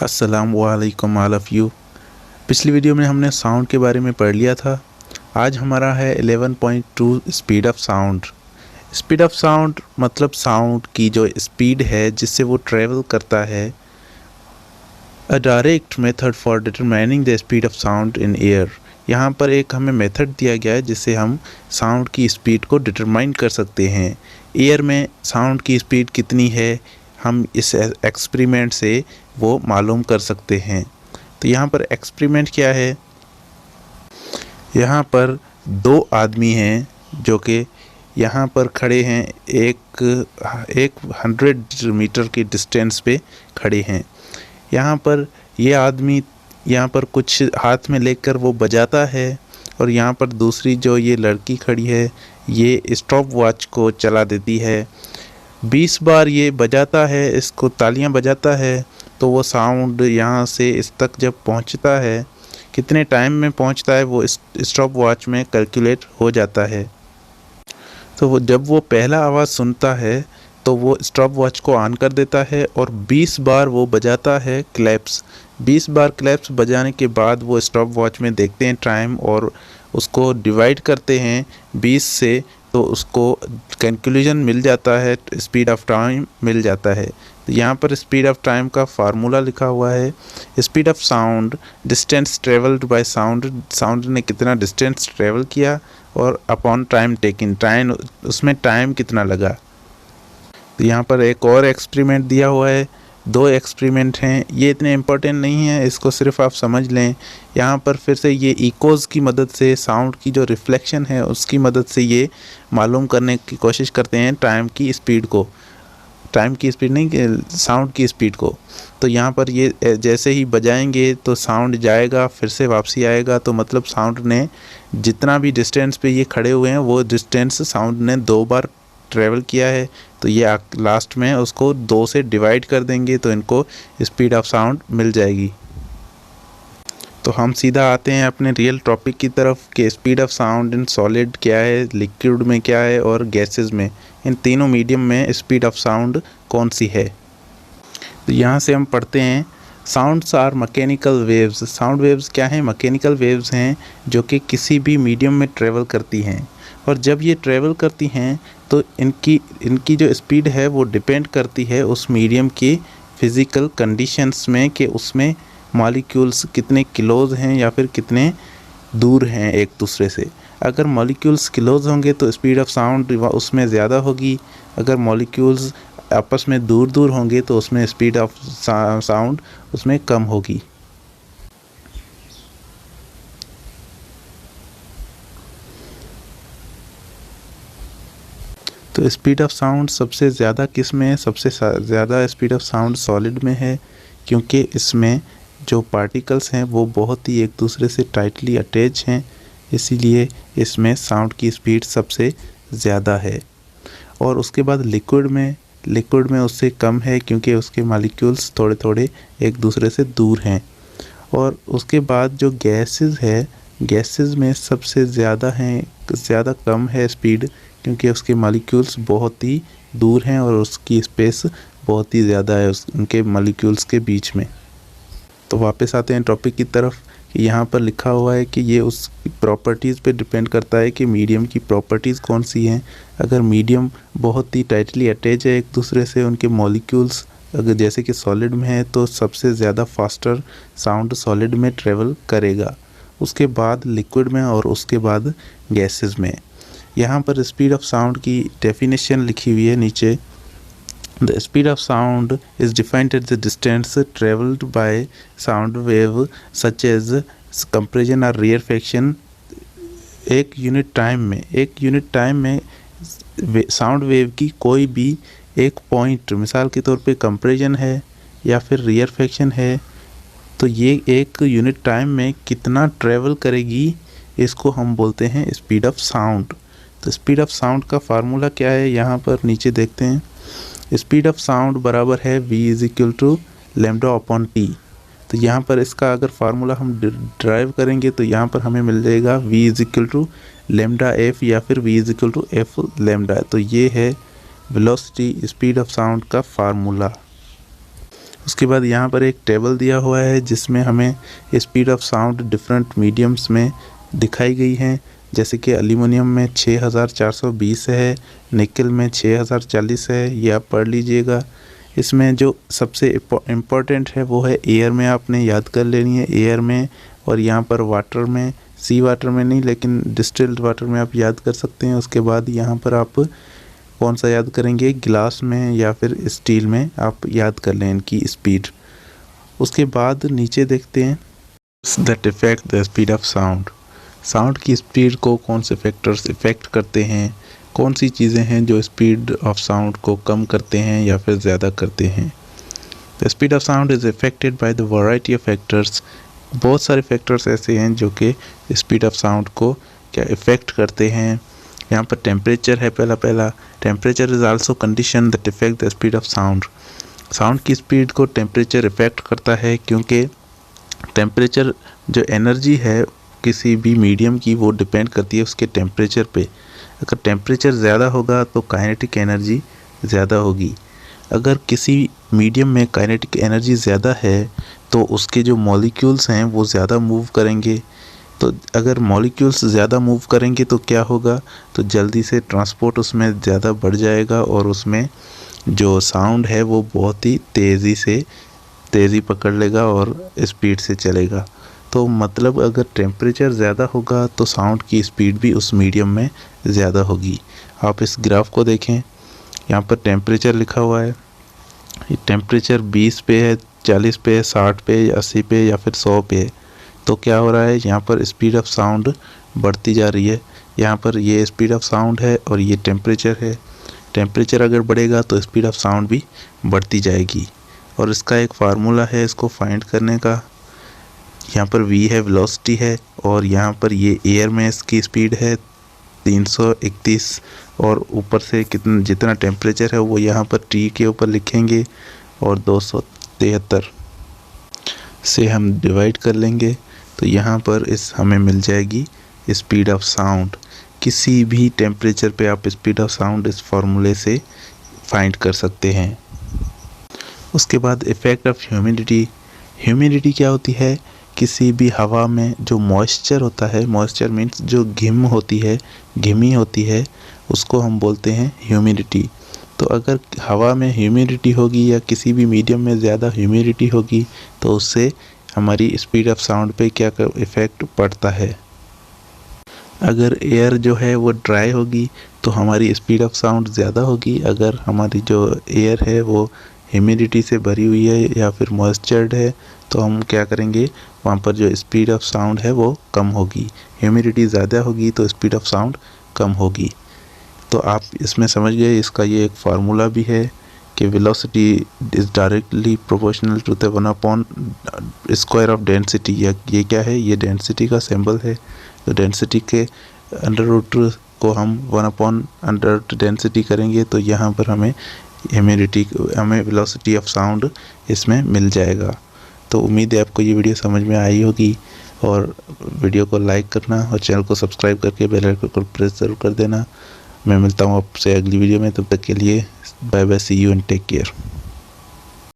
अस्सलाम वालेकुम all of you. पिछली वीडियो में हमने साउंड के बारे में पढ़ लिया था। आज हमारा है 11.2 speed of sound. Speed of sound मतलब साउंड की जो स्पीड है जिससे वो ट्रेवल करता है। अ direct method for determining the speed of sound in air. यहाँ पर एक हमें मेथड दिया गया है जिससे हम साउंड की स्पीड को डिटरमाइन कर सकते हैं। एयर में साउंड की स्पीड कितनी है हम इस एक्सपेरिमेंट से वो मालूम कर सकते हैं। तो यहाँ पर एक्सपेरिमेंट क्या है, यहाँ पर दो आदमी हैं जो कि यहाँ पर खड़े हैं, एक 100 मीटर की डिस्टेंस पे खड़े हैं। यहाँ पर ये आदमी यहाँ पर कुछ हाथ में लेकर वो बजाता है और यहाँ पर दूसरी जो ये लड़की खड़ी है ये स्टॉप वॉच को चला देती है। 20 बार ये बजाता है, इसको तालियां बजाता है तो वो साउंड यहाँ से इस तक जब पहुँचता है, कितने टाइम में पहुँचता है वो स्टॉप वॉच में कैलकुलेट हो जाता है। तो वो जब वो पहला आवाज़ सुनता है तो वो स्टॉप वॉच को ऑन कर देता है और 20 बार वो बजाता है क्लैप्स। 20 बार क्लैप्स बजाने के बाद वो स्टॉप वॉच में देखते हैं टाइम और उसको डिवाइड करते हैं 20 से, तो उसको कंक्लूजन मिल जाता है, स्पीड ऑफ टाइम मिल जाता है। तो यहाँ पर स्पीड ऑफ टाइम का फार्मूला लिखा हुआ है। Speed of sound distance travelled by sound, sound ने कितना डिस्टेंस ट्रेवल किया और अपॉन टाइम टेकिन, टाइम उसमें टाइम कितना लगा। तो यहाँ पर एक और एक्सपेरिमेंट दिया हुआ है, दो एक्सपेरिमेंट हैं, ये इतने इम्पोर्टेंट नहीं है, इसको सिर्फ आप समझ लें। यहाँ पर फिर से ये इकोज़ की मदद से, साउंड की जो रिफ्लेक्शन है उसकी मदद से ये मालूम करने की कोशिश करते हैं टाइम की स्पीड को, टाइम की स्पीड नहीं, साउंड की स्पीड को। तो यहाँ पर ये जैसे ही बजाएंगे तो साउंड जाएगा फिर से वापसी आएगा, तो मतलब साउंड ने जितना भी डिस्टेंस पे ये खड़े हुए हैं वो डिस्टेंस साउंड ने 2 बार ट्रेवल किया है। तो ये लास्ट में उसको 2 से डिवाइड कर देंगे तो इनको स्पीड ऑफ साउंड मिल जाएगी। तो हम सीधा आते हैं अपने रियल टॉपिक की तरफ कि speed of sound in solid क्या है, लिक्विड में क्या है और गैसेस में, इन तीनों मीडियम में स्पीड ऑफ साउंड कौन सी है। तो यहाँ से हम पढ़ते हैं, sounds are mechanical waves. Sound waves क्या हैं? मैकेनिकल वेव्स हैं जो कि किसी भी मीडियम में ट्रेवल करती हैं, और जब ये ट्रेवल करती हैं तो इनकी जो स्पीड है वो डिपेंड करती है उस मीडियम की फिज़िकल कंडीशंस में कि उसमें मॉलिक्यूल्स कितने क्लोज हैं या फिर कितने दूर हैं एक दूसरे से। अगर मॉलिक्यूल्स क्लोज होंगे तो स्पीड ऑफ साउंड उसमें ज़्यादा होगी, अगर मॉलिक्यूल्स आपस में दूर दूर होंगे तो उसमें स्पीड ऑफ साउंड उसमें कम होगी। तो स्पीड ऑफ साउंड सबसे ज़्यादा किस में है? सबसे ज़्यादा स्पीड ऑफ साउंड सॉलिड में है, क्योंकि इसमें जो पार्टिकल्स हैं वो बहुत ही एक दूसरे से टाइटली अटैच हैं, इसीलिए इसमें साउंड की स्पीड सबसे ज़्यादा है। और उसके बाद लिक्विड में उससे कम है क्योंकि उसके मॉलिक्यूल्स थोड़े थोड़े एक दूसरे से दूर हैं। और उसके बाद जो गैसेस है, गैसेस में सबसे ज़्यादा कम है स्पीड, क्योंकि उसके मॉलिक्यूल्स बहुत ही दूर हैं और उसकी स्पेस बहुत ही ज़्यादा है उनके मॉलिक्यूल्स के बीच में। तो वापस आते हैं टॉपिक की तरफ कि यहाँ पर लिखा हुआ है कि ये उस प्रॉपर्टीज़ पे डिपेंड करता है कि मीडियम की प्रॉपर्टीज़ कौन सी हैं। अगर मीडियम बहुत ही टाइटली अटैच है एक दूसरे से, उनके मॉलिक्यूल्स अगर जैसे कि सॉलिड में है तो सबसे ज़्यादा फास्टर साउंड सॉलिड में ट्रेवल करेगा, उसके बाद लिक्विड में और उसके बाद गैसेस में। यहाँ पर स्पीड ऑफ साउंड की डेफिनेशन लिखी हुई है नीचे। The speed of sound is defined as the distance travelled by sound wave such as compression और रेयरफेक्शन। एक यूनिट टाइम में साउंड वेव की कोई भी एक पॉइंट, मिसाल के तौर पे कंप्रेशन है या फिर रेयरफेक्शन है, तो ये एक यूनिट टाइम में कितना ट्रेवल करेगी इसको हम बोलते हैं स्पीड ऑफ साउंड। तो स्पीड ऑफ साउंड का फार्मूला क्या है, यहाँ पर नीचे देखते हैं। स्पीड ऑफ साउंड बराबर है v is equal to lambda upon T. तो यहाँ पर इसका अगर फार्मूला हम ड्राइव करेंगे तो यहाँ पर हमें मिल जाएगा v is equal to lambda F या फिर v is equal to F lambda. तो ये है वेलोसिटी स्पीड ऑफ साउंड का फार्मूला। उसके बाद यहाँ पर एक टेबल दिया हुआ है जिसमें हमें speed of sound different mediums में दिखाई गई हैं, जैसे कि एल्युमिनियम में 6420 है, निकल में 6040 है, ये आप पढ़ लीजिएगा। इसमें जो सबसे इम्पोर्टेंट है वो है एयर में, आपने याद कर लेनी है एयर में, और यहाँ पर वाटर में, सी वाटर में नहीं लेकिन डिस्टिल्ड वाटर में आप याद कर सकते हैं। उसके बाद यहाँ पर आप कौन सा याद करेंगे, गिलास में या फिर स्टील में, आप याद कर लें इनकी स्पीड। उसके बाद नीचे देखते हैं that effect the speed of sound. Sound की स्पीड को कौन से फैक्टर्स इफ़ेक्ट करते हैं, कौन सी चीज़ें हैं जो स्पीड ऑफ साउंड को कम करते हैं या फिर ज़्यादा करते हैं। The speed of sound is affected by the variety of factors. बहुत सारे फैक्टर्स ऐसे हैं जो कि स्पीड ऑफ साउंड को क्या इफ़ेक्ट करते हैं। यहाँ पर टेम्परेचर है पहला temperature is also condition that effect the speed of sound. Sound की स्पीड को टेम्परेचर इफ़ेक्ट करता है, क्योंकि टेम्परेचर जो एनर्जी है किसी भी मीडियम की वो डिपेंड करती है उसके टेम्परेचर पे। अगर टेम्परेचर ज़्यादा होगा तो काइनेटिक एनर्जी ज़्यादा होगी। अगर किसी मीडियम में काइनेटिक एनर्जी ज़्यादा है तो उसके जो मॉलिक्यूल्स हैं वो ज़्यादा मूव करेंगे। तो अगर मॉलिक्यूल्स ज़्यादा मूव करेंगे तो क्या होगा, तो जल्दी से ट्रांसपोर्ट उसमें ज़्यादा बढ़ जाएगा और उसमें जो साउंड है वो बहुत ही तेज़ी पकड़ लेगा और स्पीड से चलेगा। तो मतलब अगर टेम्परेचर ज़्यादा होगा तो साउंड की स्पीड भी उस मीडियम में ज़्यादा होगी। आप इस ग्राफ को देखें, यहाँ पर टेम्परेचर लिखा हुआ है, ये टेम्परेचर 20 पे है, 40 पे है, 60 पे, 80 पे या फिर 100 पे है। तो क्या हो रहा है, यहाँ पर स्पीड ऑफ साउंड बढ़ती जा रही है। यहाँ पर ये स्पीड ऑफ साउंड है और ये टेम्परेचर है। टेम्परेचर अगर बढ़ेगा तो स्पीड ऑफ साउंड भी बढ़ती जाएगी। और इसका एक फार्मूला है इसको फाइंड करने का। यहाँ पर v है वेलोसिटी है, और यहाँ पर ये एयर में इसकी स्पीड है 331, और ऊपर से जितना टेम्परेचर है वो यहाँ पर t के ऊपर लिखेंगे और 273 से हम डिवाइड कर लेंगे। तो यहाँ पर हमें मिल जाएगी स्पीड ऑफ साउंड। किसी भी टेम्परेचर पे आप स्पीड ऑफ साउंड इस फार्मूले से फाइंड कर सकते हैं। उसके बाद इफ़ेक्ट ऑफ ह्यूमिडिटी। ह्यूमिडिटी क्या होती है, किसी भी हवा में जो मॉइस्चर होता है, मॉइस्चर मीन्स जो घिमी होती है, उसको हम बोलते हैं ह्यूमिडिटी। तो अगर हवा में ह्यूमिडिटी होगी या किसी भी मीडियम में ज़्यादा ह्यूमिडिटी होगी तो उससे हमारी स्पीड ऑफ साउंड पे क्या इफ़ेक्ट पड़ता है। अगर एयर जो है वो ड्राई होगी तो हमारी स्पीड ऑफ साउंड ज़्यादा होगी। अगर हमारी जो एयर है वो ह्यूमिडिटी से भरी हुई है या फिर मॉइस्चर्ड है तो हम क्या करेंगे, वहाँ पर जो स्पीड ऑफ साउंड है वो कम होगी। ह्यूमिडिटी ज़्यादा होगी तो स्पीड ऑफ साउंड कम होगी। तो आप इसमें समझ गए, इसका ये एक फार्मूला भी है कि velocity is directly proportional to the 1/स्क्वायर ऑफ डेंसिटी। ये क्या है, ये डेंसिटी का सिंबल है। तो डेंसिटी के अंडर रूट को हम 1/अंडर डेंसिटी करेंगे तो यहाँ पर हमें वेलोसिटी ऑफ साउंड इसमें मिल जाएगा। तो उम्मीद है आपको ये वीडियो समझ में आई होगी, और वीडियो को लाइक करना और चैनल को सब्सक्राइब करके बेल आइकन को प्रेस ज़रूर कर देना। मैं मिलता हूँ आपसे अगली वीडियो में, तब तक के लिए bye bye, see you and take care.